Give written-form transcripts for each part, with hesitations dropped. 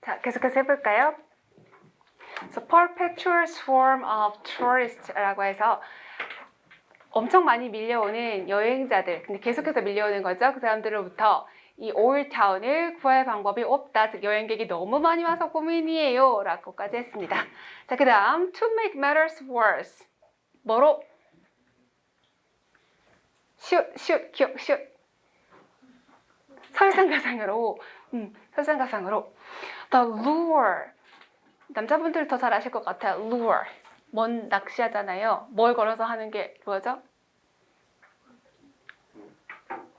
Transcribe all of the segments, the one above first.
자, 계속해서 해볼까요? So, perpetual swarm of tourists.라고 해서 엄청 많이 밀려오는 여행자들, 근데 계속해서 밀려오는 거죠. 그 사람들로부터 이 올타운을 구할 방법이 없다. 즉 여행객이 너무 많이 와서 고민이에요. 라고까지 했습니다. 자, 그 다음 to make matters worse. 뭐로? 슛. 설상가상으로. 설상가상으로. The lure. 남자분들 더 잘 아실 것 같아요. lure. 뭔 낚시하잖아요. 뭘 걸어서 하는 게 뭐죠?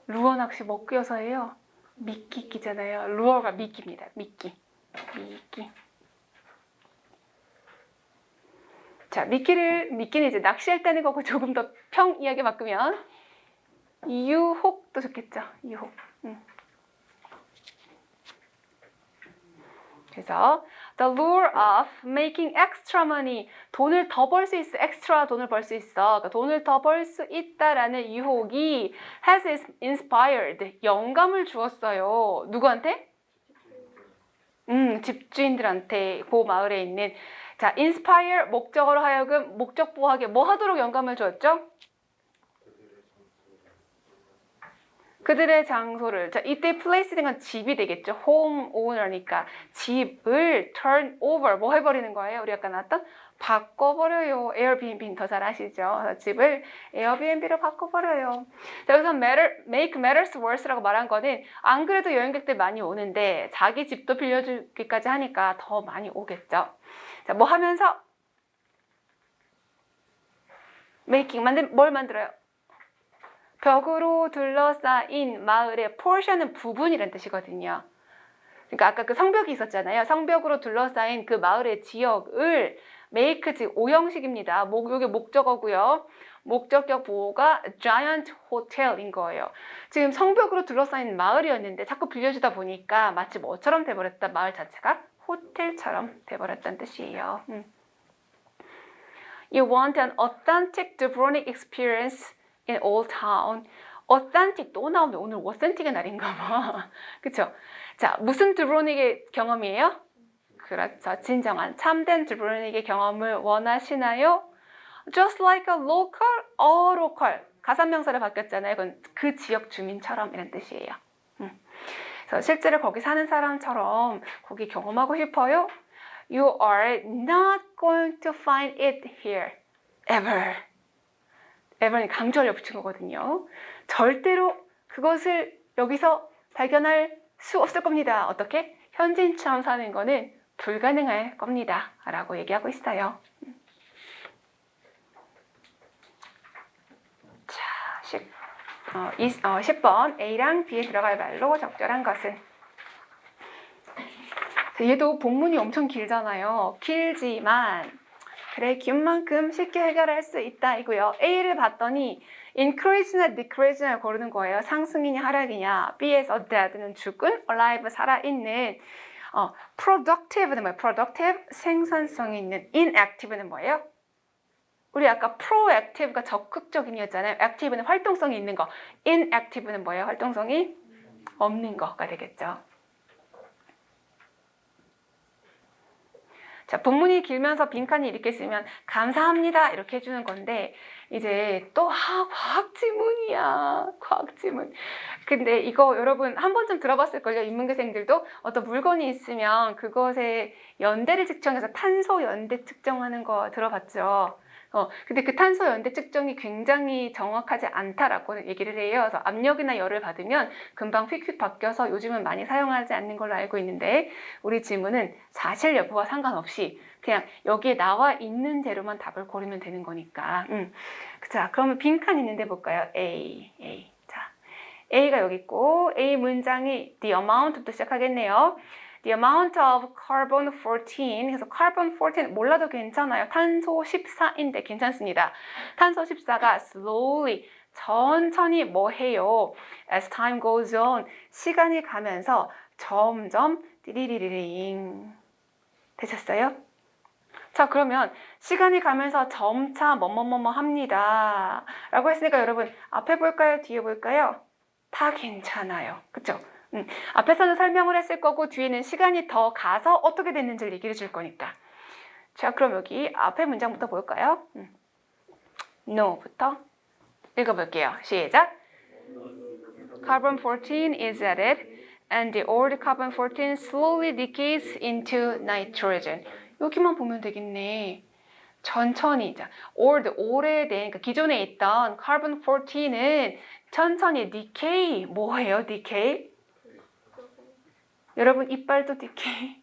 루어 낚시 뭐 끼어서예요? 미끼 끼잖아요. 루어가 미끼입니다. 미끼. 자, 미끼는 이제 낚시할 때는 거고 조금 더 평이하게 바꾸면 유혹도 좋겠죠. 유혹. 그래서 the lure of making extra money. 돈을 더 벌 수 있어. extra 돈을 벌 수 있어. 그러니까 돈을 더 벌 수 있다라는 유혹이 has inspired. 영감을 주었어요. 누구한테? 집주인들한테 그 마을에 있는 자, inspire 목적으로 하여금 목적보하게 뭐 하도록 영감을 주었죠? 그들의 장소를 자, 이때 place된 건 집이 되겠죠. home owner니까 집을 turn over 뭐 해버리는 거예요? 우리 아까 나왔던 바꿔버려요. 에어비앤비는 더 잘 아시죠? 집을 에어비앤비로 바꿔버려요. 자, 여기서 make matters worse라고 말한 거는 안 그래도 여행객들 많이 오는데 자기 집도 빌려주기까지 하니까 더 많이 오겠죠. 자, 뭐 하면서 뭘 만들어요? 벽으로 둘러싸인 마을의 portion은 부분이라는 뜻이거든요. 그러니까 아까 그 성벽이 있었잖아요. 성벽으로 둘러싸인 그 마을의 지역을 make, 즉 오형식입니다. 이게 목적어고요. 목적격 보호가 giant hotel인 거예요. 지금 성벽으로 둘러싸인 마을이었는데 자꾸 빌려주다 보니까 마치 뭐처럼 돼버렸다. 마을 자체가 호텔처럼 돼버렸다는 뜻이에요. You want an authentic Dubrovnik experience in Old Town. authentic 또 나오는데 오늘 authentic의 날인가 봐. 그쵸? 자, 무슨 드브로닉의 경험이에요? 그렇죠. 진정한 참된 드브로닉의 경험을 원하시나요? Just like a local. 가산명사를 바뀌었잖아요. 그건 그 지역 주민처럼 이런 뜻이에요. 그래서 실제로 거기 사는 사람처럼 거기 경험하고 싶어요? You are not going to find it here. ever. ever는 강조하려 붙인 거거든요. 절대로 그것을 여기서 발견할 수 없을 겁니다. 어떻게? 현지인처럼 사는 거는 불가능할 겁니다. 라고 얘기하고 있어요. 자, 10번 A랑 B에 들어갈 말로 적절한 것은 얘도 본문이 엄청 길잖아요. 길지만 그래, 긴 만큼 쉽게 해결할 수 있다 이고요. A를 봤더니 increase나 decrease를 고르는 거예요. 상승이냐 하락이냐. B에서 dead는 죽은, alive 살아있는. productive는 뭐예요? productive 생산성이 있는. inactive는 뭐예요? 우리 아까 proactive가 적극적인이었잖아요. active는 활동성이 있는 거. inactive는 뭐예요? 활동성이 없는 거가 되겠죠. 자, 본문이 길면서 빈칸이 이렇게 쓰면 감사합니다 이렇게 해주는 건데 이제 또 과학지문이야. 과학지문. 근데 이거 여러분 한 번쯤 들어봤을걸요. 인문계생들도 어떤 물건이 있으면 그것의 연대를 측정해서 탄소 연대 측정하는 거 들어봤죠. 근데 그 탄소 연대 측정이 굉장히 정확하지 않다라고 얘기를 해요. 그래서 압력이나 열을 받으면 금방 휙휙 바뀌어서 요즘은 많이 사용하지 않는 걸로 알고 있는데 우리 질문은 사실 여부와 상관없이 그냥 여기에 나와 있는 재료만 답을 고르면 되는 거니까. 자, 그러면 빈칸 있는데 볼까요? A. 자, A가 여기 있고 A 문장이 the amount부터 시작하겠네요. The amount of carbon 14. 그래서 carbon 14 몰라도 괜찮아요. 탄소 14인데 괜찮습니다. 탄소 14가 slowly 천천히 뭐 해요? As time goes on. 시간이 가면서 점점 띠리리링 되셨어요? 자, 그러면 시간이 가면서 점차 뭐뭐뭐뭐 합니다. 라고 했으니까 여러분 앞에 볼까요? 뒤에 볼까요? 다 괜찮아요. 그쵸? 앞에서는 설명을 했을 거고 뒤에는 시간이 더 가서 어떻게 됐는지를 얘기해 줄 거니까. 자, 그럼 여기 앞에 문장부터 볼까요? No부터 읽어볼게요. 시작. Carbon 14 is added and the old carbon 14 slowly decays into nitrogen. 여기만 보면 되겠네. 천천히, 자, 오래된, 그러니까 기존에 있던 carbon 14는 천천히 decay, 뭐예요, decay? 여러분, 이빨도 decay.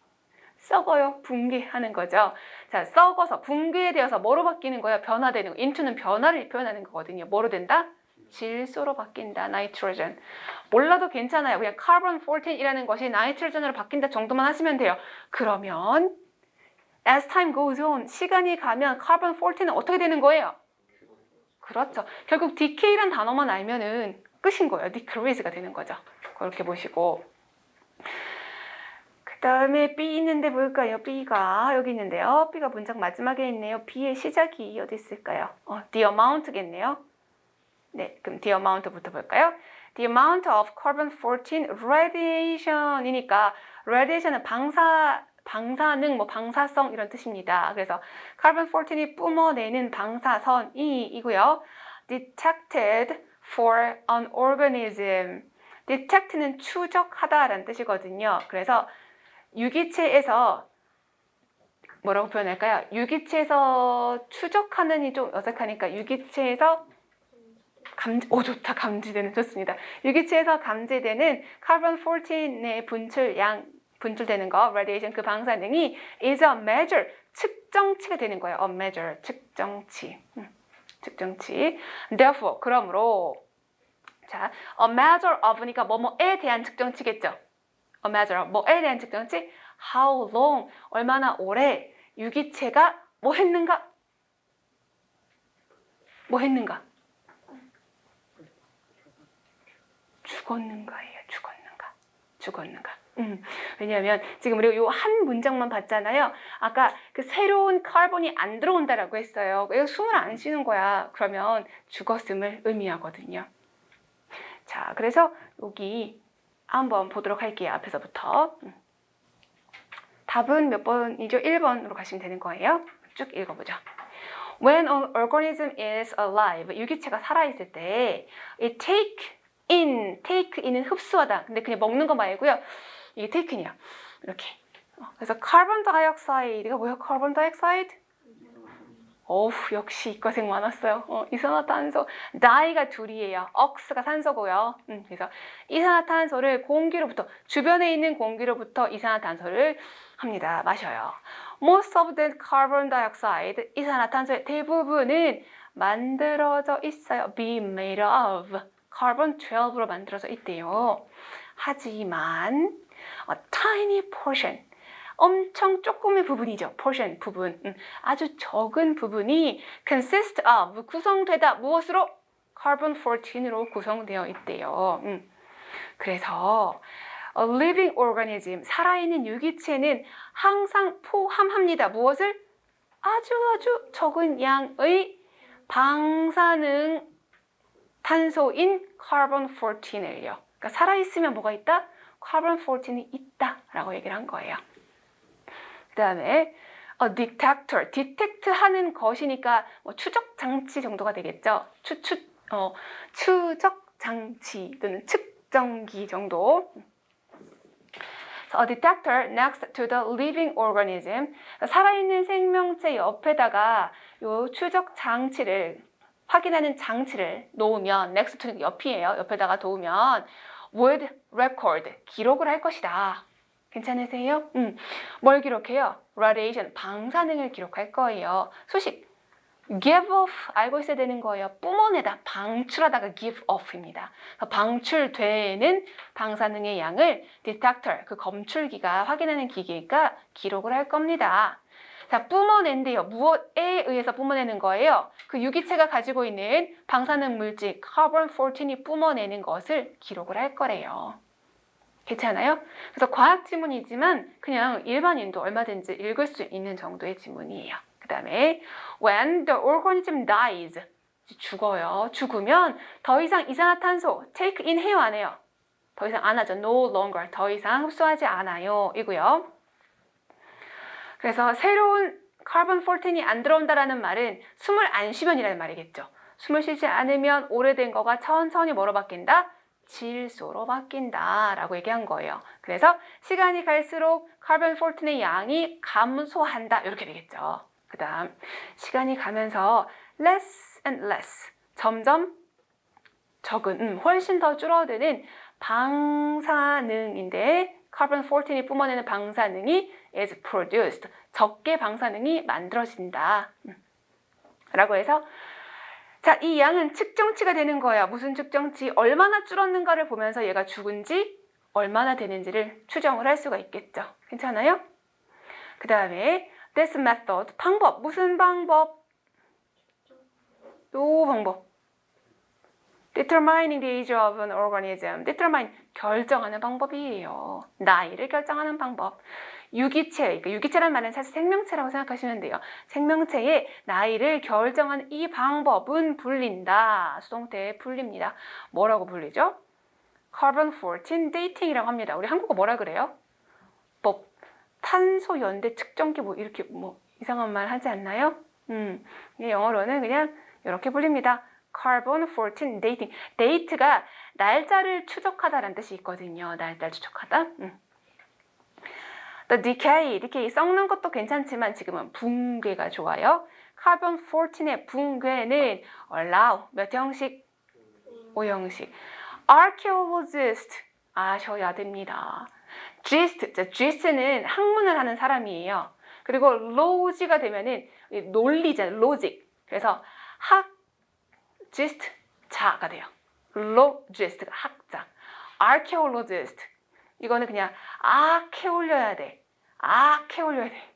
썩어요, 붕괴하는 거죠. 자, 썩어서 붕괴되어서 뭐로 바뀌는 거야? 변화되는 거. into는 변화를 표현하는 거거든요. 뭐로 된다? 질소로 바뀐다, 나이트로젠. 몰라도 괜찮아요. 그냥 carbon 14이라는 것이 나이트로젠으로 바뀐다 정도만 하시면 돼요. 그러면 as time goes on, 시간이 가면 carbon 14는 어떻게 되는 거예요? 그렇죠. 결국 decay란 단어만 알면은 끝인 거예요. decrease가 되는 거죠. 그렇게 보시고. 그 다음에 B 있는데 뭘까요? B가 여기 있는데요. B가 문장 마지막에 있네요. B의 시작이 어디 있을까요? The amount겠네요. 네, 그럼 the amount부터 볼까요? The amount of carbon 14 radiation이니까 radiation은 방사능, 방사성 이런 뜻입니다. 그래서 carbon 14이 뿜어내는 방사선이고요. detected for an organism. detect는 추적하다라는 뜻이거든요. 그래서 유기체에서 뭐라고 표현할까요? 유기체에서 추적하는이 좀 어색하니까 유기체에서 좋다. 감지되는, 좋습니다. 유기체에서 감지되는 carbon 14의 분출되는 거, radiation, 그 방사능이 is a measure, 측정치가 되는 거예요. a measure, 측정치. Therefore, 그러므로, 자, a measure of니까 뭐뭐에 대한 측정치겠죠. a measure of, 뭐에 대한 측정치? How long, 얼마나 오래 유기체가 뭐 했는가? 죽었는가. 왜냐하면 지금 우리가 요 한 문장만 봤잖아요. 아까 그 새로운 카본이 안 들어온다라고 했어요. 이거 숨을 안 쉬는 거야. 그러면 죽었음을 의미하거든요. 자, 그래서 여기 한번 보도록 할게요. 앞에서부터. 답은 몇 번이죠? 1번으로 가시면 되는 거예요. 쭉 읽어보죠. When an organism is alive, 유기체가 살아있을 때 it take in은 흡수하다. 근데 그냥 먹는 거 말고요. 이게 take인이야. 이렇게. 그래서 carbon dioxide가 뭐야? carbon dioxide? 어우, 역시 이과생 많았어요. 이산화탄소. di가 둘이에요. ox가 산소고요. 그래서 이산화탄소를 주변에 있는 공기로부터 이산화탄소를 합니다. 마셔요. Most of the carbon dioxide, 이산화탄소의 대부분은 만들어져 있어요. be made of. carbon 12로 만들어져 있대요. 하지만 a tiny portion, 엄청 조금의 부분이죠. portion, 부분. 아주 적은 부분이 consist of, 구성되다. 무엇으로? carbon 14으로 구성되어 있대요. 그래서 a living organism, 살아있는 유기체는 항상 포함합니다. 무엇을? 아주 적은 양의 방사능 탄소인 carbon 14을요. 그러니까 살아있으면 뭐가 있다? carbon 14이 있다라고 얘기를 한 거예요. 그 다음에 detector, detect 하는 것이니까 추적 장치 정도가 되겠죠. 추적 장치 또는 측정기 정도. A detector next to the living organism, 살아있는 생명체 옆에다가 요 추적 장치를 확인하는 장치를 놓으면, next to 옆이에요. 옆에다가 놓으면 would record, 기록을 할 것이다. 괜찮으세요? 뭘 기록해요? radiation, 방사능을 기록할 거예요. 수식, give off, 알고 있어야 되는 거예요. 뿜어내다, 방출하다가 give off입니다. 방출되는 방사능의 양을 detector, 그 검출기가 확인하는 기계가 기록을 할 겁니다. 자, 뿜어낸대요. 무엇에 의해서 뿜어내는 거예요? 그 유기체가 가지고 있는 방사능 물질 carbon 14이 뿜어내는 것을 기록을 할 거래요. 괜찮아요? 그래서 과학 지문이지만 그냥 일반인도 얼마든지 읽을 수 있는 정도의 지문이에요. 그 다음에 when the organism dies, 죽어요. 죽으면 더 이상 이산화탄소 take in 해요, 안 해요? 더 이상 안 하죠. no longer. 더 이상 흡수하지 않아요. 이고요. 그래서 새로운 카본 14이 안 들어온다라는 말은 숨을 안 쉬면이라는 말이겠죠. 숨을 쉬지 않으면 오래된 거가 천천히 뭐로 바뀐다? 질소로 바뀐다 라고 얘기한 거예요. 그래서 시간이 갈수록 카본 14의 양이 감소한다 이렇게 되겠죠. 그 다음 시간이 가면서 less and less 점점 적은 훨씬 더 줄어드는 방사능인데 카본 14이 뿜어내는 방사능이 is produced 적게 방사능이 만들어진다 라고 해서 자, 이 양은 측정치가 되는 거야. 무슨 측정치? 얼마나 줄었는가를 보면서 얘가 죽은지 얼마나 되는지를 추정을 할 수가 있겠죠. 괜찮아요? 그 다음에 this method, 방법. 무슨 방법? 요 방법. determining the age of an organism. determine, 결정하는 방법이에요. 나이를 결정하는 방법. 유기체, 그러니까 유기체란 말은 사실 생명체라고 생각하시면 돼요. 생명체의 나이를 결정하는 이 방법은 불린다. 수동태에 불립니다. 뭐라고 불리죠? Carbon 14 dating이라고 합니다. 우리 한국어 뭐라 그래요? 뭐 탄소 연대 측정기 뭐 이렇게 뭐 이상한 말 하지 않나요? 영어로는 그냥 이렇게 불립니다. Carbon 14 dating. date가 날짜를 추적하다라는 뜻이 있거든요. 날짜를 추적하다. The decay, 썩는 것도 괜찮지만 지금은 붕괴가 좋아요. Carbon 14의 붕괴는 allow, 몇 형식? 5형식. Archaeologist, 아셔야 됩니다. gist는 학문을 하는 사람이에요. 그리고 log가 되면은 논리잖아요. logic. 그래서 gist, 자가 돼요. logist가 학자. archaeologist. 이거는 그냥 캐올려야 돼. 캐올려야 돼.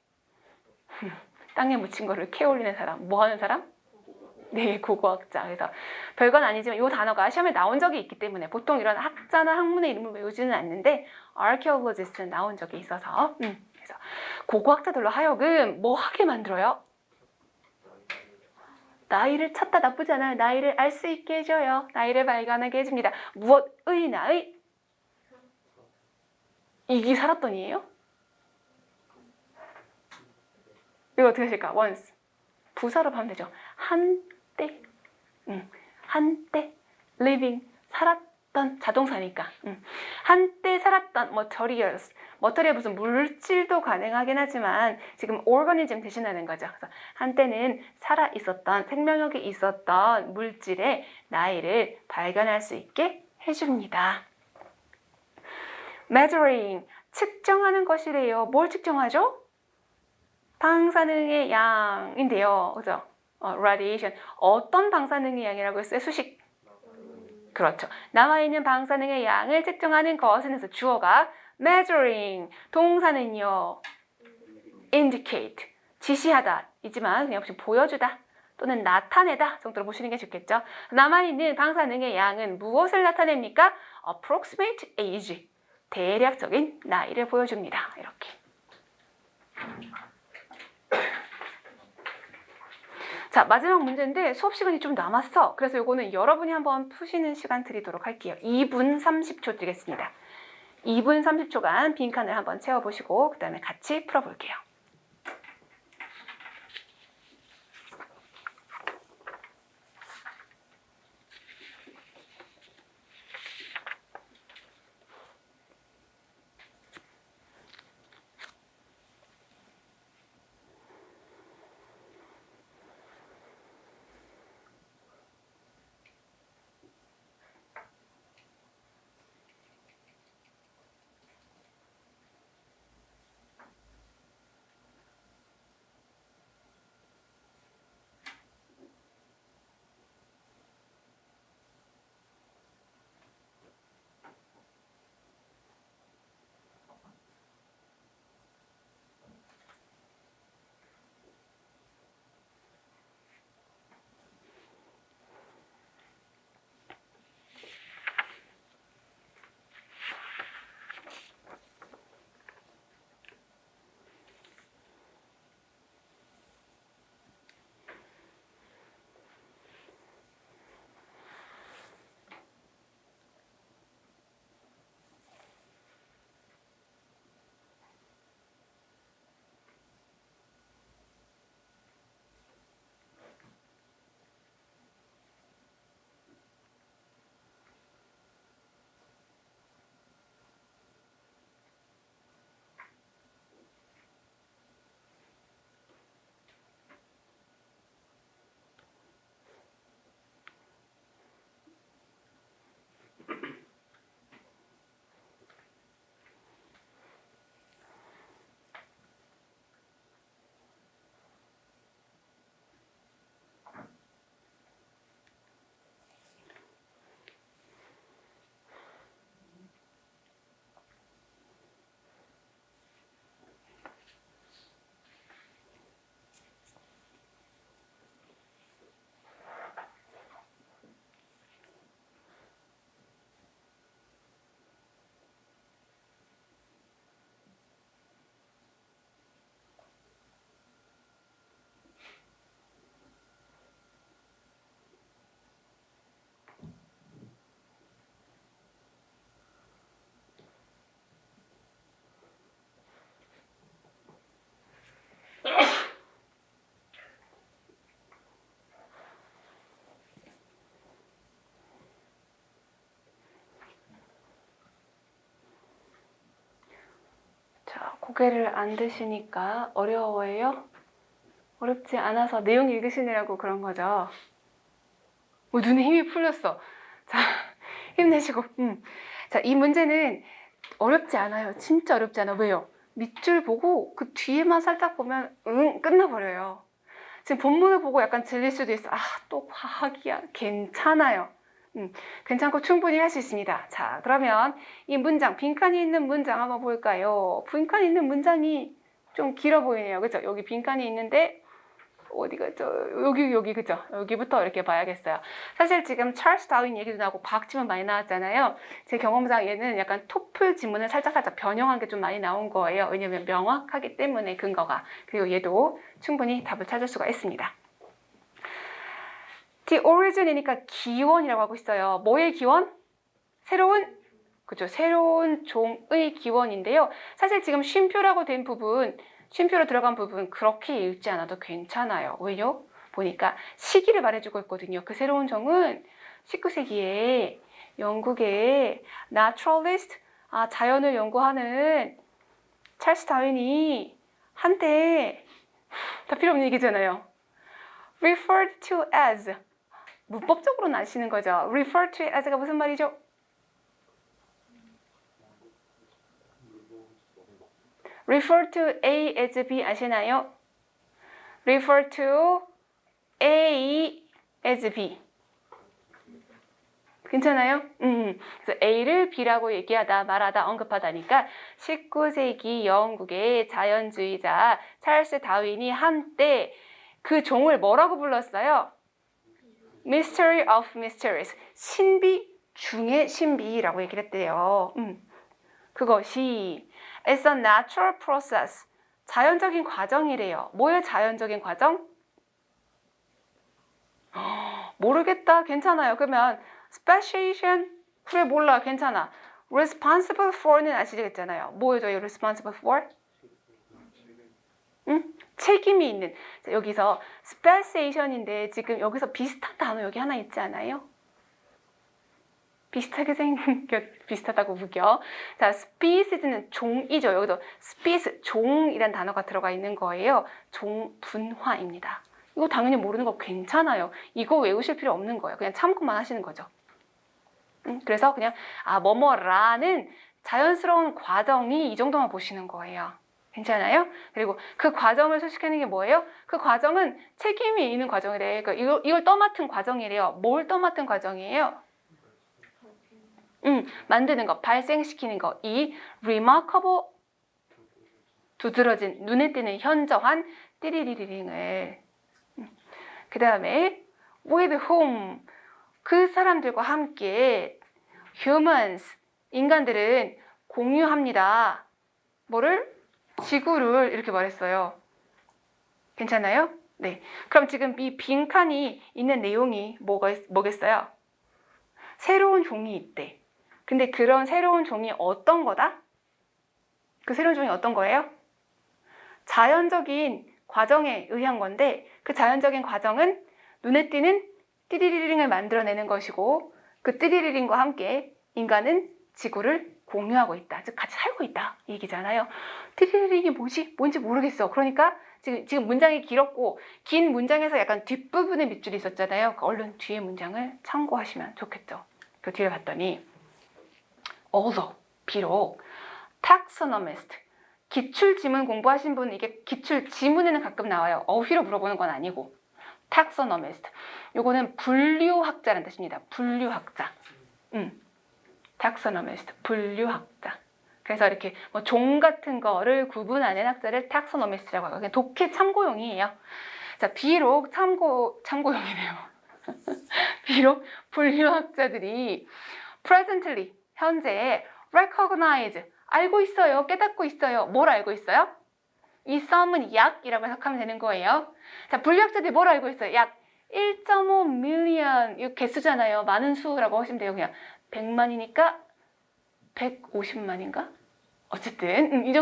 땅에 묻힌 거를 캐올리는 사람. 뭐 하는 사람? 네, 고고학자. 그래서 별건 아니지만 이 단어가 시험에 나온 적이 있기 때문에 보통 이런 학자나 학문의 이름을 외우지는 않는데 archaeologist는 나온 적이 있어서 그래서 고고학자들로 하여금 뭐 하게 만들어요? 나이를 찾다 나쁘잖아요. 나이를 알 수 있게 해줘요. 나이를 발견하게 해줍니다. 무엇의 나이? 이기 살았더니예요? 이거 어떻게 하실까? once. 부사로 하면 되죠. 한때. 한때. living. 살았던 자동사니까. 한때 살았던 materials. 머터리얼 무슨 물질도 가능하긴 하지만 지금 organism 대신하는 거죠. 그래서 한때는 살아 있었던 생명력이 있었던 물질의 나이를 발견할 수 있게 해줍니다. measuring, 측정하는 것이래요. 뭘 측정하죠? 방사능의 양인데요. 그죠? radiation. 어떤 방사능의 양이라고 했어요? 수식. 그렇죠. 남아있는 방사능의 양을 측정하는 것은 해서 주어가 measuring. 동사는요. indicate. 지시하다. 이지만 그냥 보여주다. 또는 나타내다 정도로 보시는 게 좋겠죠. 남아있는 방사능의 양은 무엇을 나타냅니까? approximate age. 대략적인 나이를 보여줍니다. 이렇게. 자, 마지막 문제인데 수업 시간이 좀 남았어. 그래서 이거는 여러분이 한번 푸시는 시간 드리도록 할게요. 2분 30초 드리겠습니다. 2분 30초간 빈칸을 한번 채워보시고 그 다음에 같이 풀어볼게요. 고개를 안 드시니까 어려워요? 어렵지 않아서 내용 읽으시느라고 그런 거죠. 눈에 힘이 풀렸어. 자, 힘내시고. 자, 이 문제는 어렵지 않아요. 진짜 어렵지 않아. 왜요? 밑줄 보고 그 뒤에만 살짝 보면 끝나버려요. 지금 본문을 보고 약간 질릴 수도 있어. 또 과학이야. 괜찮아요. 괜찮고 충분히 할 수 있습니다. 자, 그러면 이 문장, 빈칸이 있는 문장 한번 볼까요? 빈칸이 있는 문장이 좀 길어 보이네요. 그죠? 여기 빈칸이 있는데 어디가 여기 그죠? 여기부터 이렇게 봐야겠어요. 사실 지금 찰스 다윈 얘기도 나오고 과학 지문 많이 나왔잖아요. 제 경험상 얘는 약간 토플 지문을 살짝 변형한 게 좀 많이 나온 거예요. 왜냐면 명확하기 때문에 근거가. 그리고 얘도 충분히 답을 찾을 수가 있습니다. The origin이니까 기원이라고 하고 있어요. 뭐의 기원? 새로운 종의 기원인데요. 사실 지금 쉼표라고 된 부분, 쉼표로 들어간 부분 그렇게 읽지 않아도 괜찮아요. 왜요? 보니까 시기를 말해주고 있거든요. 그 새로운 종은 19세기에 영국의 naturalist, 자연을 연구하는 찰스 다윈이 한때 다 필요 없는 얘기잖아요. referred to as, 문법적으로는 아시는 거죠. referred to as가 무슨 말이죠? refer to A as B 아시나요? refer to A as B. 괜찮아요? 그래서 A를 B라고 얘기하다, 말하다, 언급하다니까 19세기 영국의 자연주의자 찰스 다윈이 한때 그 종을 뭐라고 불렀어요? Mystery of Mysteries. 신비 중의 신비라고 얘기를 했대요. 그것이 It's a natural process. 자연적인 과정이래요. 뭐의 자연적인 과정? 모르겠다. 괜찮아요. 그러면 speciation? 그래 몰라. 괜찮아. responsible for는 아시겠잖아요. 뭐예요? responsible for? 책임이 있는. 자, 여기서 speciation인데 지금 여기서 비슷한 단어 여기 하나 있지 않아요? 비슷하게 비슷하다고 우겨. 자, species는 종이죠. 여기도 species, 종이란 단어가 들어가 있는 거예요. 종분화입니다. 이거 당연히 모르는 거 괜찮아요. 이거 외우실 필요 없는 거예요. 그냥 참고만 하시는 거죠. 그래서 그냥 뭐뭐라는 자연스러운 과정이 이 정도만 보시는 거예요. 괜찮아요? 그리고 그 과정을 소식하는 게 뭐예요? 그 과정은 책임이 있는 과정이래요. 그러니까 이걸 떠맡은 과정이래요. 뭘 떠맡은 과정이에요? 만드는 거, 발생시키는 거. 이 remarkable, 두드러진, 눈에 띄는 현저한 띠리리리링을. 그 다음에 with whom, 그 사람들과 함께 humans, 인간들은 공유합니다. 뭐를? 지구를 이렇게 말했어요. 괜찮아요? 네. 그럼 지금 이 빈칸이 있는 내용이 뭐겠어요? 새로운 종이 있대. 근데 그런 새로운 종이 어떤 거다? 그 새로운 종이 어떤 거예요? 자연적인 과정에 의한 건데 그 자연적인 과정은 눈에 띄는 띠리리링을 만들어내는 것이고 그 띠리리링과 함께 인간은 지구를 공유하고 있다. 즉 같이 살고 있다. 이 얘기잖아요. 띠리리링이 뭔지 모르겠어. 그러니까 지금 문장이 길었고 긴 문장에서 약간 뒷부분에 밑줄이 있었잖아요. 얼른 뒤에 문장을 참고하시면 좋겠죠. 그 뒤를 봤더니 although, 비록 taxonomist, 기출지문 공부하신 분 이게 기출지문에는 가끔 나와요. 어휘로 물어보는 건 아니고 taxonomist, 요거는 분류학자라는 뜻입니다. 분류학자. taxonomist, 분류학자. 그래서 이렇게 뭐 종 같은 거를 구분하는 학자를 taxonomist라고 하고 그냥 독해 참고용이에요. 자, 비록 참고용이네요. 비록 분류학자들이 presently, 현재 recognize, 알고 있어요. 깨닫고 있어요. 뭘 알고 있어요? 이 some은 약이라고 해석하면 되는 거예요. 자, 분류학자들이 뭘 알고 있어요? 약 1.5 million, 이거 개수잖아요. 많은 수라고 하시면 돼요. 그냥 100만이니까 150만인가? 어쨌든 이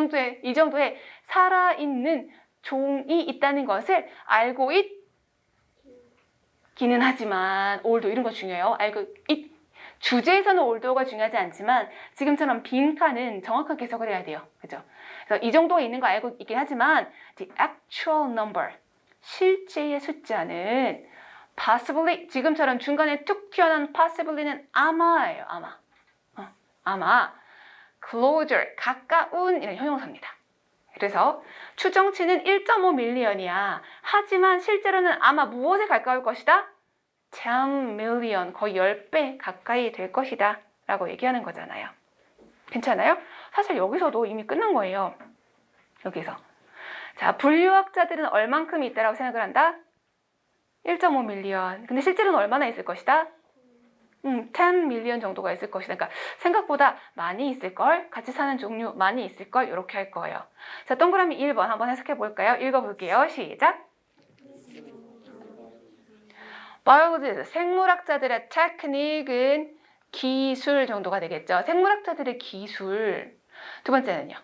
정도의 살아있는 종이 있다는 것을 알고 있기는 하지만 오늘도 이런 거 중요해요. 알고 주제에서는 older가 중요하지 않지만 지금처럼 빈칸은 정확하게 해석을 해야 돼요. 그죠? 그래서 이 정도가 있는 거 알고 있긴 하지만 the actual number, 실제의 숫자는 possibly, 지금처럼 중간에 툭 튀어나온 possibly는 아마예요. 아마. 아마 closer, 가까운 이런 형용사입니다. 그래서 추정치는 1.5 밀리언이야. 하지만 실제로는 아마 무엇에 가까울 것이다? 10 밀리언, 거의 10배 가까이 될 것이다 라고 얘기하는 거잖아요. 괜찮아요? 사실 여기서도 이미 끝난 거예요. 여기서. 자, 분류학자들은 얼만큼 있다라고 생각을 한다? 1.5 밀리언. 근데 실제로는 얼마나 있을 것이다? 10 밀리언 정도가 있을 것이다. 그러니까 생각보다 많이 있을걸? 같이 사는 종류 많이 있을걸? 이렇게 할 거예요. 자, 동그라미 1번 한번 해석해 볼까요? 읽어볼게요. 시작! 바이올로지스트, 생물학자들의 테크닉은 기술 정도가 되겠죠. 생물학자들의 기술. 두 번째는요.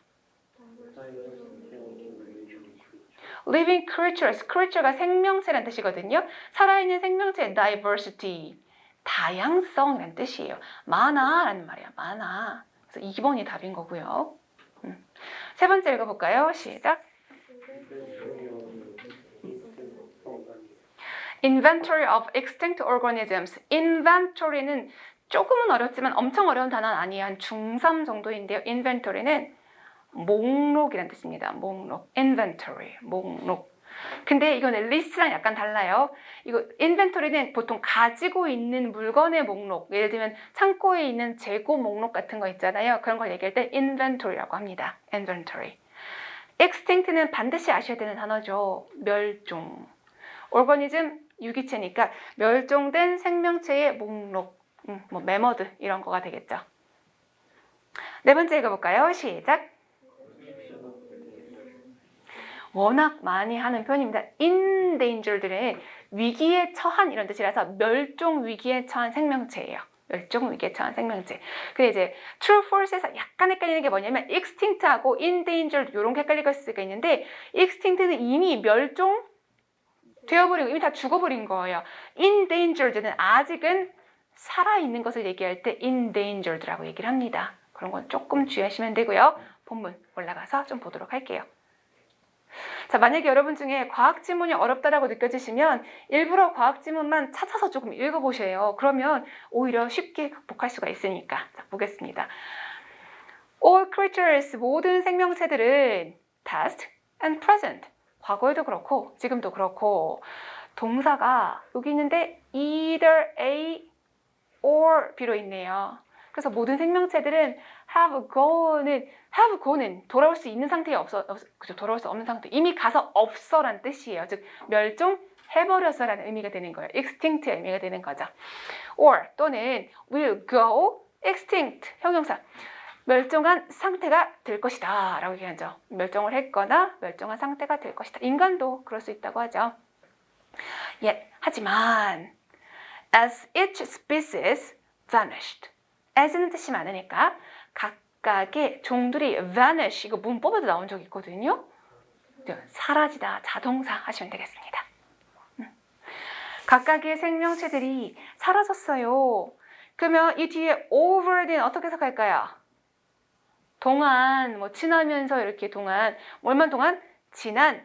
Living creatures, creature가 생명체라는 뜻이거든요. 살아있는 생명체의 diversity, 다양성이라는 뜻이에요. 많아라는 말이야. 많아. 그래서 2번이 답인 거고요. 세 번째 읽어볼까요? 시작. Inventory of extinct organisms. Inventory는 조금은 어렵지만 엄청 어려운 단어는 아니에요. 한 중3 정도인데요. Inventory는 목록이라는 뜻입니다. 목록. Inventory. 목록. 근데 이거는 list랑 약간 달라요. 이거 inventory는 보통 가지고 있는 물건의 목록. 예를 들면 창고에 있는 재고 목록 같은 거 있잖아요. 그런 걸 얘기할 때 inventory라고 합니다. inventory. extinct는 반드시 아셔야 되는 단어죠. 멸종. organism 유기체니까 멸종된 생명체의 목록, 뭐 메머드 이런 거가 되겠죠. 네 번째 읽어볼까요? 시작. 워낙 많이 하는 표현입니다. endangered는 위기에 처한 이런 뜻이라서 멸종 위기에 처한 생명체예요. 멸종 위기에 처한 생명체. 근데 이제 true, false에서 약간 헷갈리는 게 뭐냐면 extinct하고 endangered 이런 게 헷갈릴 수가 있는데 extinct는 이미 멸종 되어버리고 이미 다 죽어버린 거예요. endangered는 아직은 살아있는 것을 얘기할 때 endangered라고 얘기를 합니다. 그런 건 조금 주의하시면 되고요. 본문 올라가서 좀 보도록 할게요. 자, 만약에 여러분 중에 과학 지문이 어렵다라고 느껴지시면 일부러 과학 지문만 찾아서 조금 읽어보세요. 그러면 오히려 쉽게 극복할 수가 있으니까. 자, 보겠습니다. All creatures, 모든 생명체들은 past and present. 과거에도 그렇고 지금도 그렇고 동사가 여기 있는데 either A or B로 있네요. 그래서 모든 생명체들은 have go는 돌아올 수 있는 상태에 그죠? 돌아올 수 없는 상태. 이미 가서 없어란 뜻이에요. 즉 멸종해버렸어라는 의미가 되는 거예요. extinct의 의미가 되는 거죠. or 또는 will go extinct 형용사. 멸종한 상태가 될 것이다 라고 얘기하죠. 멸종을 했거나 멸종한 상태가 될 것이다. 인간도 그럴 수 있다고 하죠. 하지만 as each species vanished. as는 뜻이 많으니까 각각의 종들이 vanish, 이거 문법에도 나온 적 있거든요. 사라지다, 자동사 하시면 되겠습니다. 각각의 생명체들이 사라졌어요. 그러면 이 뒤에 over는 어떻게 해석할까요? 동안, 지나면서 이렇게 동안, 얼마 동안? 지난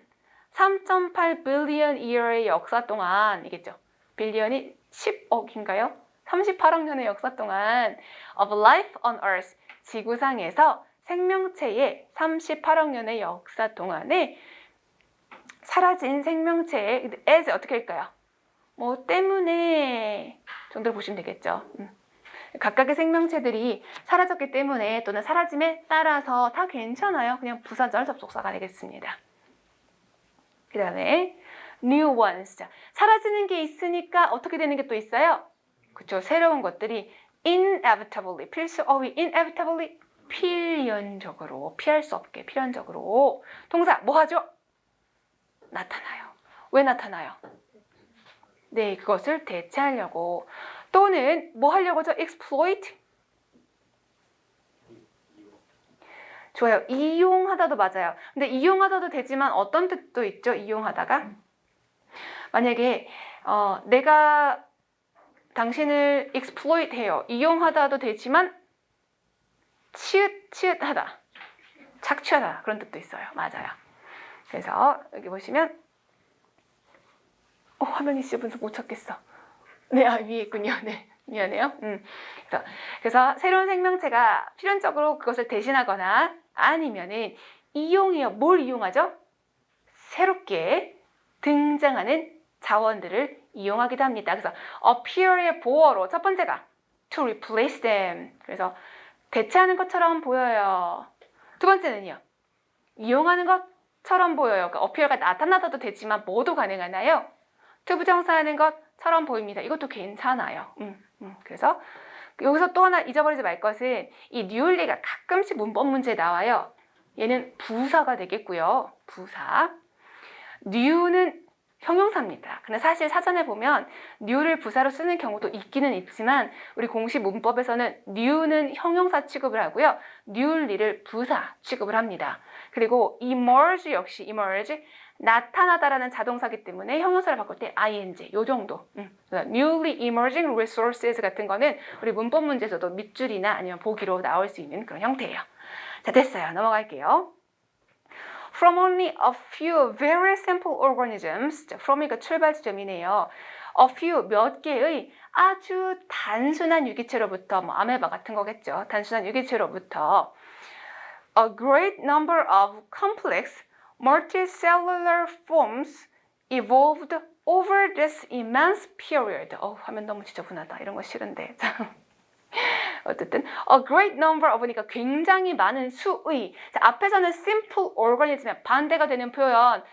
3.8 billion year의 역사 동안, 이겠죠? 빌리언이 10억인가요? 38억 년의 역사 동안 of life on earth, 지구상에서 생명체의 38억 년의 역사 동안에 사라진 생명체의 as 어떻게 할까요? 때문에 정도로 보시면 되겠죠. 각각의 생명체들이 사라졌기 때문에 또는 사라짐에 따라서 다 괜찮아요. 그냥 부사절 접속사가 되겠습니다. 그 다음에 new ones. 자, 사라지는 게 있으니까 어떻게 되는 게 또 있어요? 그렇죠. 새로운 것들이 inevitably, inevitably 필연적으로, 피할 수 없게 필연적으로 동사 뭐 하죠? 나타나요. 왜 나타나요? 네, 그것을 대체하려고. 또는 뭐 하려고죠? exploit. 좋아요. 이용하다도 맞아요. 근데 이용하다도 되지만 어떤 뜻도 있죠? 이용하다가 만약에 내가 당신을 exploit 해요. 이용하다도 되지만 치읓하다, 착취하다 그런 뜻도 있어요. 맞아요. 그래서 여기 보시면 화면이 씹어서 못 찾겠어. 네, 위에 있군요. 네, 미안해요. 그래서 새로운 생명체가 필연적으로 그것을 대신하거나 아니면은 이용해요. 뭘 이용하죠? 새롭게 등장하는 자원들을 이용하기도 합니다. 그래서 appear의 보어로 첫 번째가 to replace them. 그래서 대체하는 것처럼 보여요. 두 번째는요. 이용하는 것처럼 보여요. 그러니까 appear가 나타나도 되지만 뭐도 가능하나요? to 부정사하는 것처럼 보입니다. 이것도 괜찮아요. 그래서 여기서 또 하나 잊어버리지 말 것은 이 newly가 가끔씩 문법 문제에 나와요. 얘는 부사가 되겠고요. 부사. new는 형용사입니다. 근데 사실 사전에 보면 new를 부사로 쓰는 경우도 있기는 있지만 우리 공식 문법에서는 new는 형용사 취급을 하고요. newly를 부사 취급을 합니다. 그리고 emerge 역시 emerge 나타나다라는 자동사기 때문에 형용사를 바꿀 때 ing 요 정도. newly emerging resources 같은 거는 우리 문법 문제에서도 밑줄이나 아니면 보기로 나올 수 있는 그런 형태예요. 자, 됐어요. 넘어갈게요. From only a few very simple organisms. 자, from이가 출발 지점이네요. A few 몇 개의 아주 단순한 유기체로부터 아메바 같은 거겠죠. 단순한 유기체로부터 a great number of complex multicellular forms evolved over this immense period. 화면 너무 지저분하다. 이런 거 싫은데. 어쨌든 a great number of니까 굉장히 많은 수의. 자, 앞에서는 simple organism의 반대가 되는 표현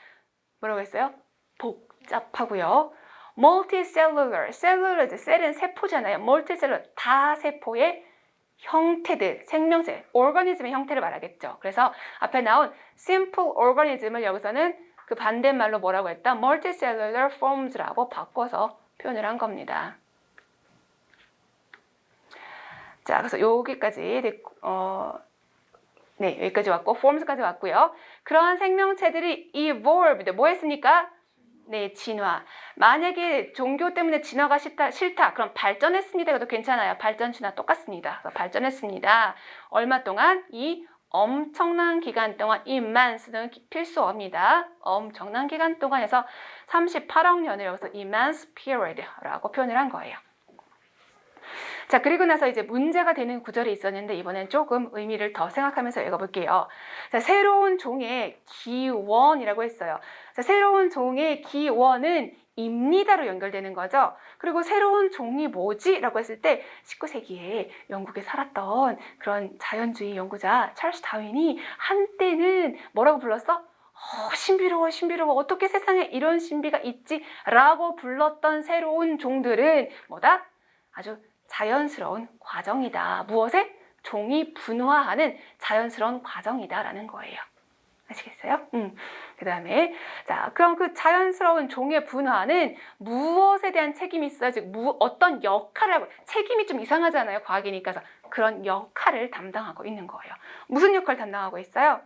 뭐라고 했어요? 복잡하고요. multicellular, cellular, 셀은 세포잖아요. multicellular, 다세포의 형태들, 생명체, organism의 형태를 말하겠죠. 그래서 앞에 나온 simple organism을 여기서는 그 반대말로 뭐라고 했다? multicellular forms라고 바꿔서 표현을 한 겁니다. 자, 그래서 여기까지 여기까지 왔고 forms까지 왔고요. 그러한 생명체들이 evolved, 뭐 했습니까? 네, 진화. 만약에 종교 때문에 진화가 싫다. 그럼 발전했습니다. 이것도 괜찮아요. 발전, 진화 똑같습니다. 그래서 발전했습니다. 얼마 동안? 이 엄청난 기간 동안 immense는 필수어입니다. 엄청난 기간 동안 해서 38억 년을 여기서 immense period라고 표현을 한 거예요. 자, 그리고 나서 이제 문제가 되는 구절이 있었는데 이번엔 조금 의미를 더 생각하면서 읽어볼게요. 자, 새로운 종의 기원이라고 했어요. 자, 새로운 종의 기원은 입니다로 연결되는 거죠. 그리고 새로운 종이 뭐지? 라고 했을 때 19세기에 영국에 살았던 그런 자연주의 연구자 찰스 다윈이 한때는 뭐라고 불렀어? 신비로워, 신비로워. 어떻게 세상에 이런 신비가 있지? 라고 불렀던 새로운 종들은 뭐다? 아주 자연스러운 과정이다. 무엇에? 종이 분화하는 자연스러운 과정이다라는 거예요. 아시겠어요? 그 다음에 자, 그럼 그 자연스러운 종의 분화는 무엇에 대한 책임이 있어요? 즉 어떤 역할을 하고, 책임이 좀 이상하잖아요. 과학이니까. 그래서 그런 역할을 담당하고 있는 거예요. 무슨 역할을 담당하고 있어요?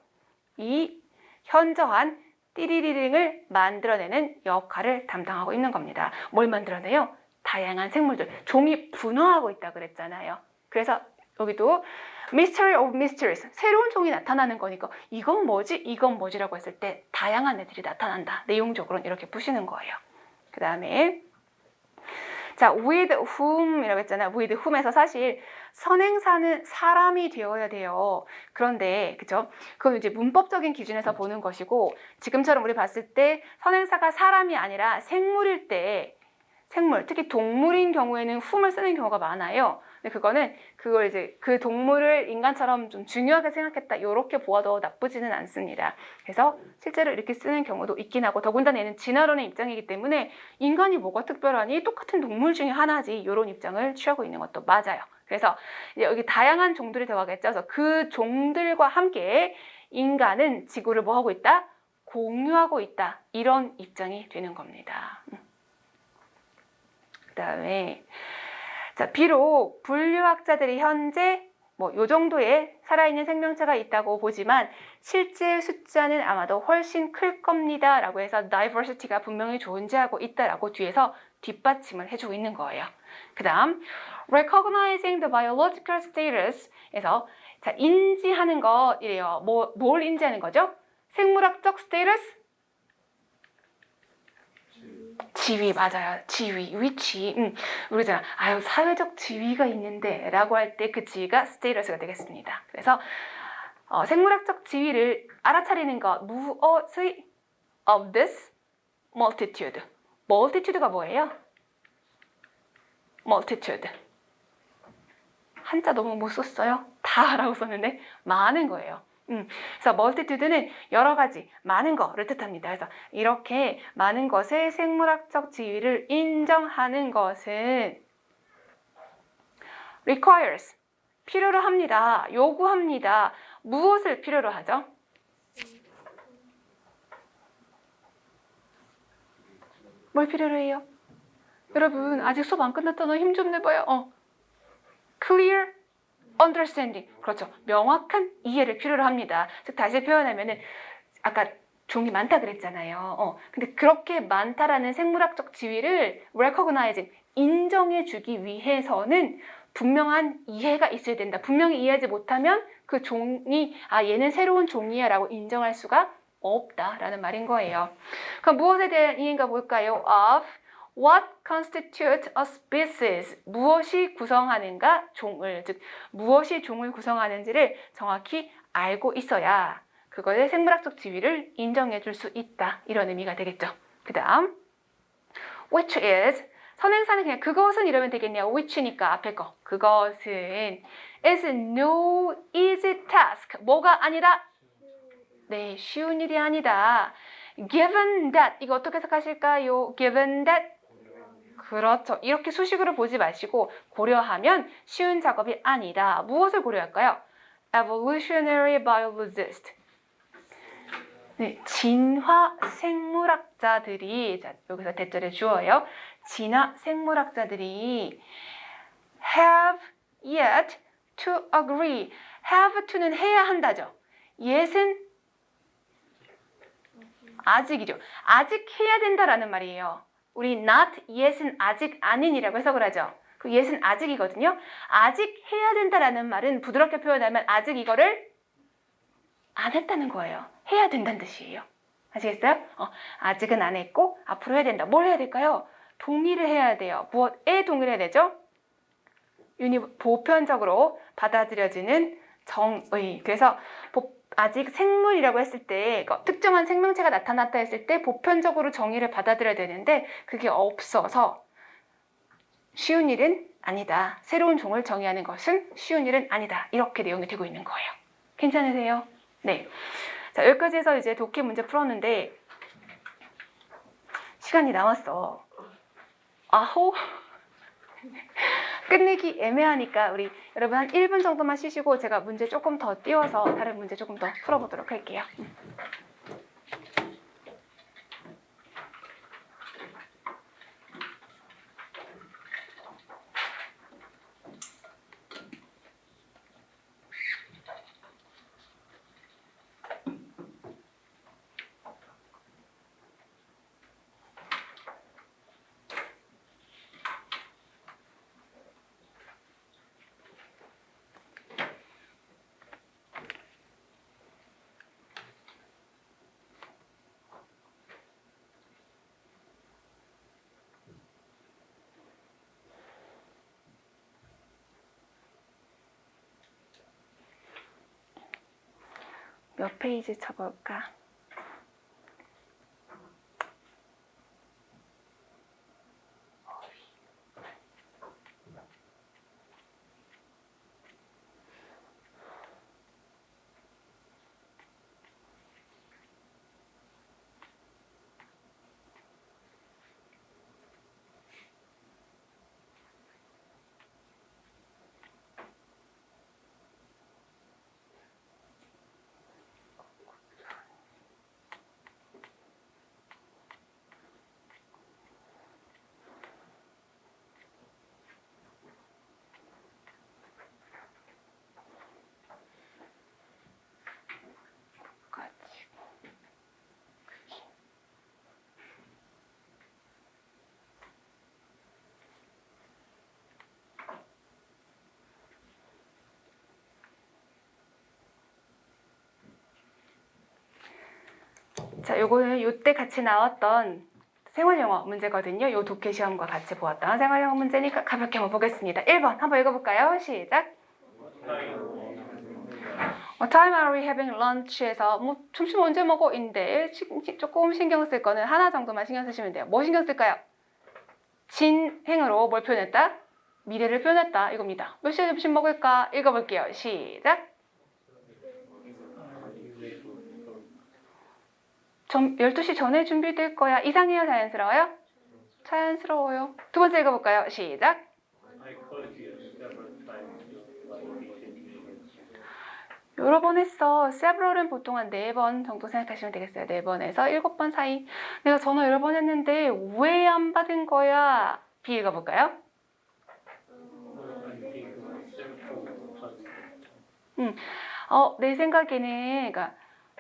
이 현저한 띠리리링을 만들어내는 역할을 담당하고 있는 겁니다. 뭘 만들어내요? 다양한 생물들, 종이 분화하고 있다 그랬잖아요. 그래서 여기도 Mystery of Mysteries, 새로운 종이 나타나는 거니까 이건 뭐지? 이건 뭐지라고 했을 때 다양한 애들이 나타난다. 내용적으로는 이렇게 푸시는 거예요. 그 다음에 자, with whom이라고 했잖아요. with whom에서 사실 선행사는 사람이 되어야 돼요. 그런데 그죠? 그건 이제 문법적인 기준에서 보는 것이고 지금처럼 우리 봤을 때 선행사가 사람이 아니라 생물일 때 생물, 특히 동물인 경우에는 whom을 쓰는 경우가 많아요. 근데 그거는 그걸 이제 그 동물을 인간처럼 좀 중요하게 생각했다. 이렇게 보아도 나쁘지는 않습니다. 그래서 실제로 이렇게 쓰는 경우도 있긴 하고 더군다나 얘는 진화론의 입장이기 때문에 인간이 뭐가 특별하니? 똑같은 동물 중에 하나지. 이런 입장을 취하고 있는 것도 맞아요. 그래서 이제 여기 다양한 종들이 들어가겠죠. 그래서 그 종들과 함께 인간은 지구를 뭐 하고 있다? 공유하고 있다. 이런 입장이 되는 겁니다. 그 다음에 자, 비록 분류학자들이 현재 요 정도의 살아있는 생명체가 있다고 보지만 실제 숫자는 아마도 훨씬 클 겁니다. 라고 해서 diversity가 분명히 존재하고 있다라고 뒤에서 뒷받침을 해주고 있는 거예요. 그 다음 recognizing the biological status에서 자, 인지하는 것이래요. 뭘 인지하는 거죠? 생물학적 status? 지위 맞아요. 지위, 위치. 우리잖아. 아유 사회적 지위가 있는데 라고 할 때 그 지위가 status가 되겠습니다. 그래서 생물학적 지위를 알아차리는 것 무엇의 of this multitude. multitude가 뭐예요? multitude. 한자 너무 못 썼어요? 다라고 썼는데 많은 거예요. 그래서 multitude는 여러 가지, 많은 거를 뜻합니다. 그래서 이렇게 많은 것의 생물학적 지위를 인정하는 것은 requires, 필요로 합니다. 요구합니다. 무엇을 필요로 하죠? 뭘 필요로 해요? 여러분 아직 수업 안 끝났잖아요. 힘 좀 내봐요. clear understanding. 그렇죠. 명확한 이해를 필요로 합니다. 즉 다시 표현하면은 아까 종이 많다 그랬잖아요. 근데 그렇게 많다라는 생물학적 지위를 recognizing, 인정해 주기 위해서는 분명한 이해가 있어야 된다. 분명히 이해하지 못하면 그 종이 얘는 새로운 종이야 라고 인정할 수가 없다라는 말인 거예요. 그럼 무엇에 대한 이해인가 볼까요? of what constitutes a species. 무엇이 구성하는가? 종을. 즉 무엇이 종을 구성하는지를 정확히 알고 있어야 그거의 생물학적 지위를 인정해 줄 수 있다. 이런 의미가 되겠죠. 그 다음 which is, 선행사는 그냥 그것은 이러면 되겠네요. which니까 앞에 거. 그것은 is no easy task. 뭐가 아니라? 네, 쉬운 일이 아니다. given that, 이거 어떻게 해석하실까요? given that, 그렇죠. 이렇게 수식으로 보지 마시고 고려하면 쉬운 작업이 아니다. 무엇을 고려할까요? evolutionary biologist. 네, 진화 생물학자들이, 자, 여기서 대절해 주어요. 진화 생물학자들이 have yet to agree. have to는 해야 한다죠. yet은 아직이죠. 아직 해야 된다라는 말이에요. 우리 not yet은 아직 아닌이라고 해석을 하죠. 그 yet은 아직이거든요. 아직 해야 된다라는 말은 부드럽게 표현하면 아직 이거를 안 했다는 거예요. 해야 된다는 뜻이에요. 아시겠어요? 아직은 안 했고 앞으로 해야 된다. 뭘 해야 될까요? 동의를 해야 돼요. 무엇에 동의를 해야 되죠? 보편적으로 받아들여지는 정의. 그래서 아직 생물이라고 했을 때 특정한 생명체가 나타났다 했을 때 보편적으로 정의를 받아들여야 되는데 그게 없어서 쉬운 일은 아니다. 새로운 종을 정의하는 것은 쉬운 일은 아니다. 이렇게 내용이 되고 있는 거예요. 괜찮으세요? 네. 자, 여기까지 해서 이제 독해 문제 풀었는데 시간이 남았어. 아호. 끝내기 애매하니까 우리 여러분 한 1분 정도만 쉬시고 제가 문제 조금 더 띄워서 다른 문제 조금 더 풀어보도록 할게요. 몇 페이지 쳐볼까? 자, 요거는 요때 같이 나왔던 생활영어 문제거든요. 요 독해 시험과 같이 보았던 생활영어 문제니까 가볍게 한번 보겠습니다. 1번 한번 읽어볼까요? 시작. What time are we having lunch에서 뭐 점심 언제 먹어? 인데 조금 신경 쓸 거는 하나 정도만 신경 쓰시면 돼요. 뭐 신경 쓸까요? 진행으로 뭘 표현했다? 미래를 표현했다 이겁니다. 몇 시에 점심 먹을까? 읽어볼게요. 시작. 12시 전에 준비될 거야. 이상해요? 자연스러워요? 자연스러워요. 두 번째 읽어볼까요? 시작. 여러 번 했어. several은 보통 한 4번 정도 생각하시면 되겠어요. 4번에서 7번 사이. 내가 전화 여러 번 했는데 왜 안 받은 거야? B 읽어볼까요? 내 생각에는 그러니까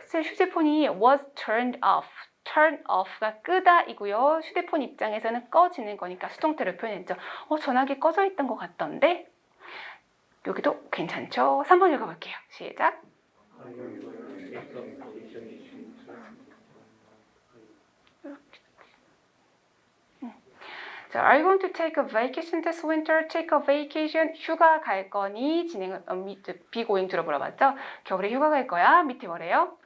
휴대폰이 was turned off. turn off가 끄다이고요. 휴대폰 입장에서는 꺼지는 거니까 수동태를 표현했죠. 전화기 꺼져 있던 것 같던데? 여기도 괜찮죠? 3번 읽어볼게요. 시작. 자, are you going to take a vacation this winter? Take a vacation. 휴가 갈 거니? 진행을 be going to로 물어봤죠? 겨울에 휴가 갈 거야? 밑에 뭐래요?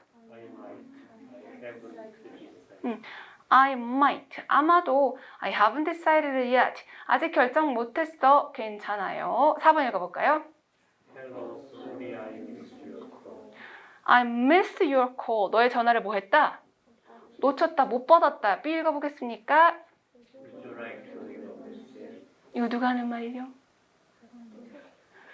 I might. 아마도 I haven't decided yet. 아직 결정 못했어. 괜찮아요. 4번 읽어볼까요? I missed your call. 너의 전화를 뭐 했다? 놓쳤다, 못 받았다. B 읽어보겠습니까? 이거 누가 하는 말이죠?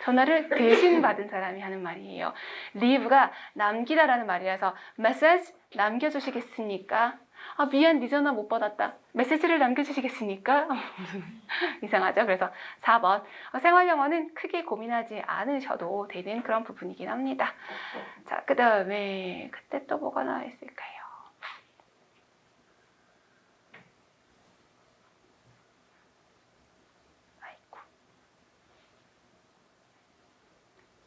전화를 대신 받은 사람이 하는 말이에요. leave가 남기다라는 말이라서 message 남겨주시겠습니까? 미안, 네 전화 못 받았다. 메시지를 남겨주시겠습니까? 이상하죠? 그래서 4번 생활영어는 크게 고민하지 않으셔도 되는 그런 부분이긴 합니다. 자, 그 다음에 그때 또 뭐가 나와 있을까요? 아이고,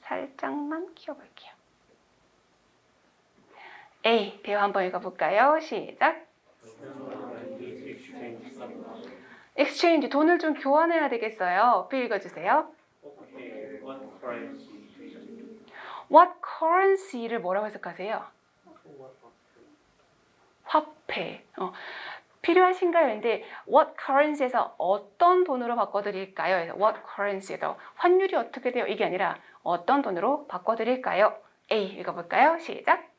살짝만 키워볼게요. A, 대화 한번 읽어볼까요? 시작. exchange, 돈을 좀 교환해야 되겠어요. B 읽어주세요. What currency를 뭐라고 해석하세요? 화폐. 필요하신가요? 근데 what currency에서 어떤 돈으로 바꿔드릴까요? 그래서 what currency에서 환율이 어떻게 돼요? 이게 아니라 어떤 돈으로 바꿔드릴까요? A 읽어볼까요? 시작.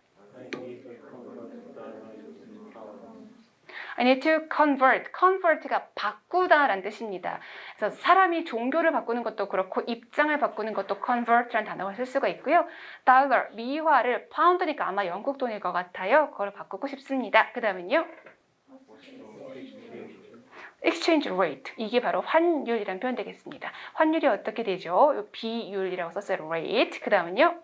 I need to convert. convert가 바꾸다라는 뜻입니다. 그래서 사람이 종교를 바꾸는 것도 그렇고 입장을 바꾸는 것도 convert라는 단어를 쓸 수가 있고요. 달러, 미화를 파운드니까 아마 영국 돈일 것 같아요. 그걸 바꾸고 싶습니다. 그 다음은요. exchange rate. 이게 바로 환율이라는 표현 되겠습니다. 환율이 어떻게 되죠? 비율이라고 썼어요. rate. 그 다음은요.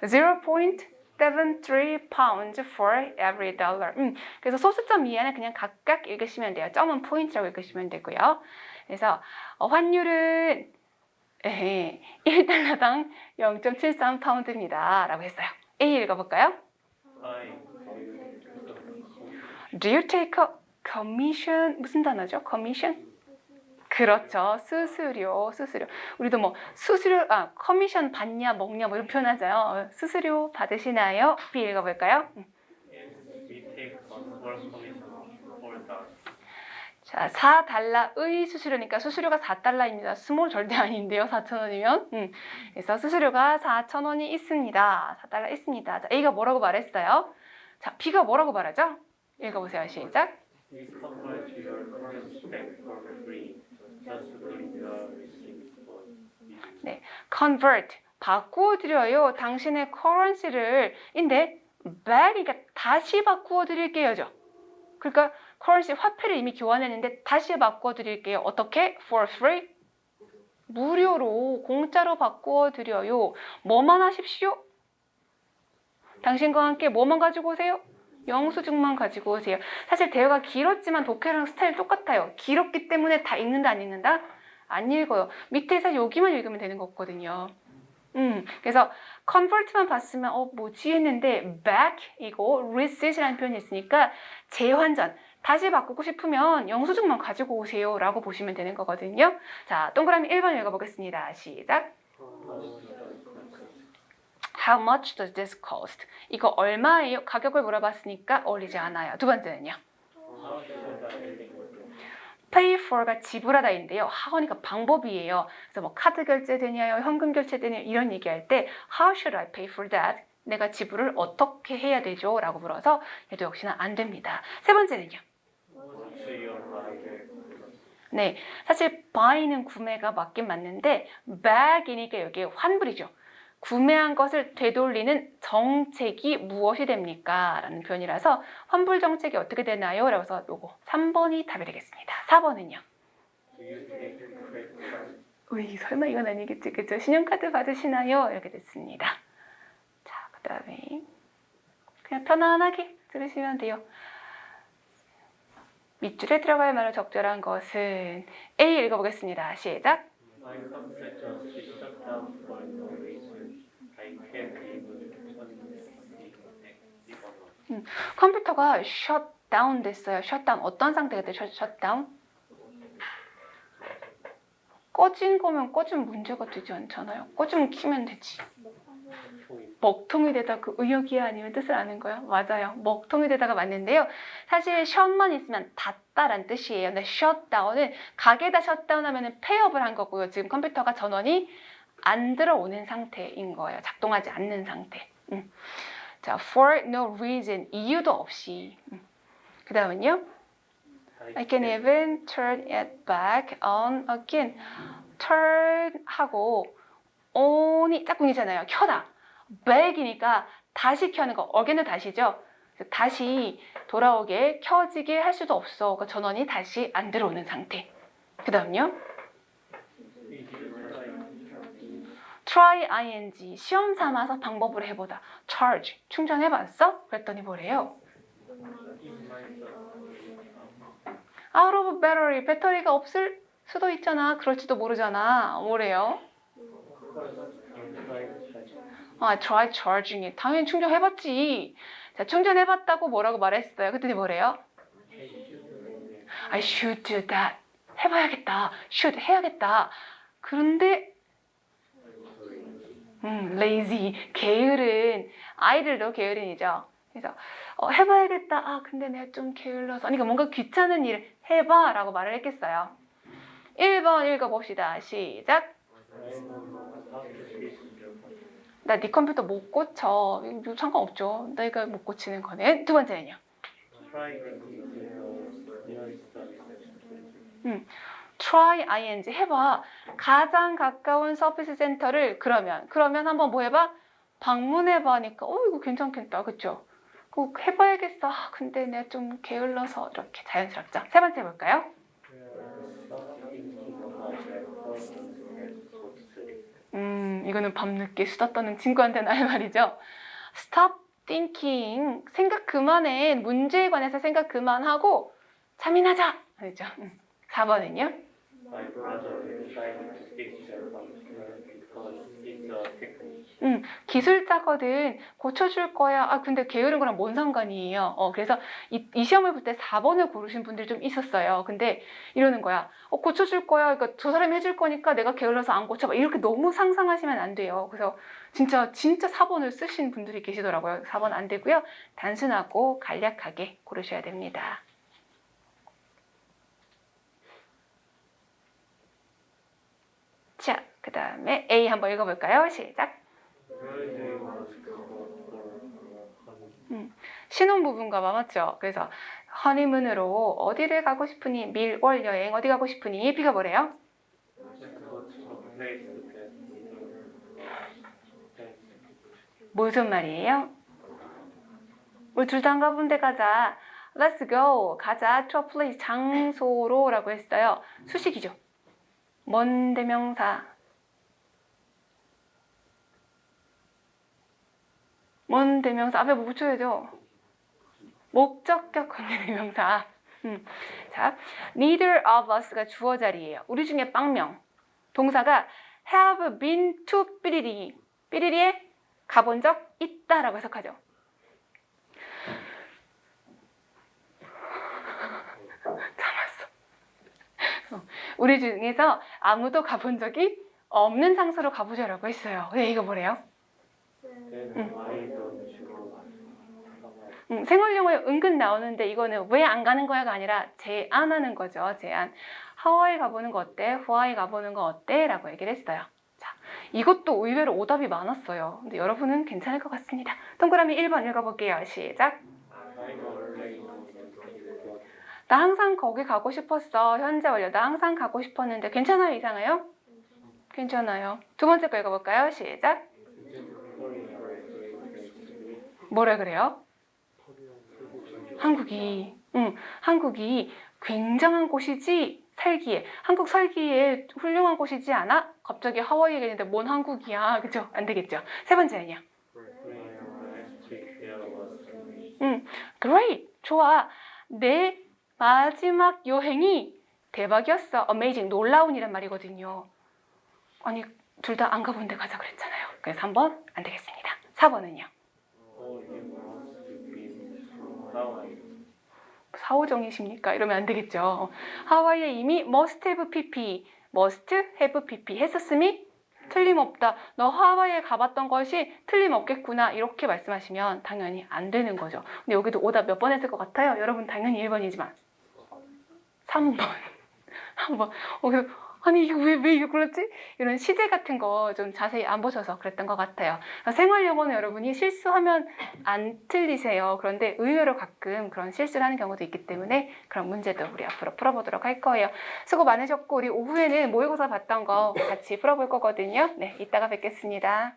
0.73 pounds for every dollar. 그래서 소수점 이하는 그냥 각각 읽으시면 돼요. 점은 포인트라고 읽으시면 되고요. 그래서 환율은 1달러당 0.73 파운드입니다. 라고 했어요. A 읽어볼까요? Do you take a commission? 무슨 단어죠? commission? 그렇죠. 수수료. 우리도 뭐 수수료, 커미션 받냐, 먹냐, 뭐 이런 표현하죠. 수수료 받으시나요? B 읽어볼까요? 자, 4달러의 수수료니까 수수료가 4달러입니다. 스몰 절대 아닌데요. 4,000원이면. 그래서 수수료가 4,000원이 있습니다. 4달러 있습니다. 자, A가 뭐라고 말했어요? 자, B가 뭐라고 말하죠? 읽어보세요. 시작. 네, convert, 바꾸어드려요. 당신의 currency를 인데 back이니까 다시 바꾸어드릴게요죠. 그러니까 currency, 화폐를 이미 교환했는데 다시 바꾸어드릴게요. 어떻게? for free? 무료로, 공짜로 바꾸어드려요. 뭐만 하십시오? 당신과 함께 뭐만 가지고 오세요? 영수증만 가지고 오세요. 사실 대화가 길었지만 독해랑 스타일 똑같아요. 길었기 때문에 다 읽는다 안 읽는다? 안 읽어요. 밑에서 여기만 읽으면 되는 거거든요. 그래서 convert만 봤으면 뭐지 했는데 back이고 reset이라는 표현이 있으니까 재환전, 다시 바꾸고 싶으면 영수증만 가지고 오세요 라고 보시면 되는 거거든요. 자, 동그라미 1번 읽어보겠습니다. 시작. How much does this cost? 이거 얼마예요? 가격을 물어봤으니까 어울리지 않아요. 두 번째는요. pay for가 지불하다인데요. how니까 방법이에요. 그래서 뭐 카드 결제 되냐요, 현금 결제 되냐요 이런 얘기할 때 how should I pay for that? 내가 지불을 어떻게 해야 되죠? 라고 물어서 얘도 역시나 안 됩니다. 세 번째는요. 네, 사실 buy는 구매가 맞긴 맞는데 back이니까 여기 환불이죠. 구매한 것을 되돌리는 정책이 무엇이 됩니까? 라는 표현이라서 환불 정책이 어떻게 되나요? 라고 해서 요거 3번이 답이 되겠습니다. 4번은요? 으이, 설마 이건 아니겠지, 그죠? 신용카드 받으시나요? 이렇게 됐습니다. 자, 그 다음에 그냥 편안하게 들으시면 돼요. 밑줄에 들어갈 말로 적절한 것은 A 읽어보겠습니다. 시작. 컴퓨터가 셧다운 됐어요. 셧다운 어떤 상태가 돼요? 셧다운? 꺼진 거면 꺼지면 문제가 되지 않잖아요. 꺼지면 키면 되지. 먹통이 되다 그 의역이야 아니면 뜻을 아는 거요? 맞아요. 먹통이 되다가 맞는데요. 사실 셧만 있으면 닫다란 뜻이에요. 근데 셧다운은 가게다 셧다운하면 폐업을 한 거고요. 지금 컴퓨터가 전원이 안 들어오는 상태인 거예요. 작동하지 않는 상태. 자, for no reason 이유도 없이. 그 다음은요. I can even turn it back on again. turn 하고 on이 짝꿍이잖아요. 켜다. back이니까 다시 켜는 거. again은 다시죠. 다시 돌아오게 켜지게 할 수도 없어. 그러니까 전원이 다시 안 들어오는 상태. 그 다음요. try ing 시험 삼아서 방법을 해보다. charge 충전해봤어? 그랬더니 뭐래요? out of battery 배터리가 없을 수도 있잖아. 그럴지도 모르잖아. 뭐래요? try charging it. 당연히 충전해봤지. 자, 충전해봤다고 뭐라고 말했어요? 그랬더니 뭐래요? I should do that. 해봐야겠다. should 해야겠다. 그런데 lazy 게으른 아이들도 게으른이죠. 그래서 해봐야겠다. 근데 내가 좀 게을러서. 그러니까 뭔가 귀찮은 일을 해봐라고 말을 했겠어요. 1번 읽어봅시다. 시작. 나 네 컴퓨터 못 고쳐. 이거 상관없죠. 내가 못 고치는 거는. 두 번째는요. try ing 해봐. 가장 가까운 서비스 센터를 그러면 한번 뭐 해봐? 방문해봐니까 이거 괜찮겠다. 그쵸? 꼭 해봐야겠어. 근데 내가 좀 게을러서 이렇게 자연스럽죠. 세 번째 볼까요? 이거는 밤늦게 수다 떠는 친구한테는 할 말이죠. Stop thinking. 생각 그만해. 문제에 관해서 생각 그만하고 잠이나자. 그렇죠? 4번은요? 기술자거든 고쳐줄 거야. 근데 게으른 거랑 뭔 상관이에요? 그래서 이 시험을 볼 때 4번을 고르신 분들이 좀 있었어요. 근데 이러는 거야. 고쳐줄 거야. 그러니까 저 사람이 해줄 거니까 내가 게을러서 안 고쳐. 이렇게 너무 상상하시면 안 돼요. 그래서 진짜 4번을 쓰신 분들이 계시더라고요. 4번 안 되고요. 단순하고 간략하게 고르셔야 됩니다. 자, 그 다음에 A 한번 읽어볼까요? 시작. 신혼 부부인가 봐, 맞죠? 그래서 허니문으로 어디를 가고 싶으니? 밀, 월 여행 어디 가고 싶으니? B가 뭐래요? 무슨 말이에요? 우리 둘 다 안 가본 데 가자. Let's go. 가자. To a place. 장소로 라고 했어요. 수식이죠. 뭔 대명사? 뭔 대명사? 앞에 뭐 붙여야죠. 목적격 관계 대명사. 자, neither of us가 주어 자리예요. 우리 중에 빵명. 동사가 have been to 삐리리. 삐리리에 가본 적 있다라고 해석하죠. 참았어. 우리 중에서 아무도 가본 적이 없는 장소로 가보자라고 했어요. 네, 이거 뭐래요? 생활 영어에 은근 나오는데 이거는 왜 안 가는 거야가 아니라 제안하는 거죠. 제안. 하와이 가보는 거 어때? 후아이 가보는 거 어때? 라고 얘기를 했어요. 자, 이것도 의외로 오답이 많았어요. 근데 여러분은 괜찮을 것 같습니다. 동그라미 1번 읽어볼게요. 시작. 나 항상 거기 가고 싶었어. 현재 완료. 나 항상 가고 싶었는데 괜찮아요? 이상해요? 괜찮아요. 두 번째 거 읽어볼까요? 시작. 뭐라 그래요? 한국이 굉장한 곳이지 살기에. 한국 살기에 훌륭한 곳이지 않아? 갑자기 하와이 얘기했는데 뭔 한국이야. 그죠? 안 되겠죠. 세 번째는요. Great. 좋아. 내 마지막 여행이 대박이었어. Amazing. 놀라운이란 말이거든요. 아니, 둘 다 안 가본 데 가자 그랬잖아요. 그래서 3번 안 되겠습니다. 4번은요. 사오정이십니까? 이러면 안 되겠죠. 하와이에 이미 must have pp, must have pp 했었음이 틀림없다. 너 하와이에 가봤던 것이 틀림없겠구나. 이렇게 말씀하시면 당연히 안 되는 거죠. 근데 여기도 오답 몇 번 했을 것 같아요? 여러분 당연히 1번이지만 3번 한번 아니 이거 왜 이거 그렇지? 이런 시제 같은 거 좀 자세히 안 보셔서 그랬던 것 같아요. 생활 영어는 여러분이 실수하면 안 틀리세요. 그런데 의외로 가끔 그런 실수를 하는 경우도 있기 때문에 그런 문제도 우리 앞으로 풀어보도록 할 거예요. 수고 많으셨고 우리 오후에는 모의고사 봤던 거 같이 풀어볼 거거든요. 네, 이따가 뵙겠습니다.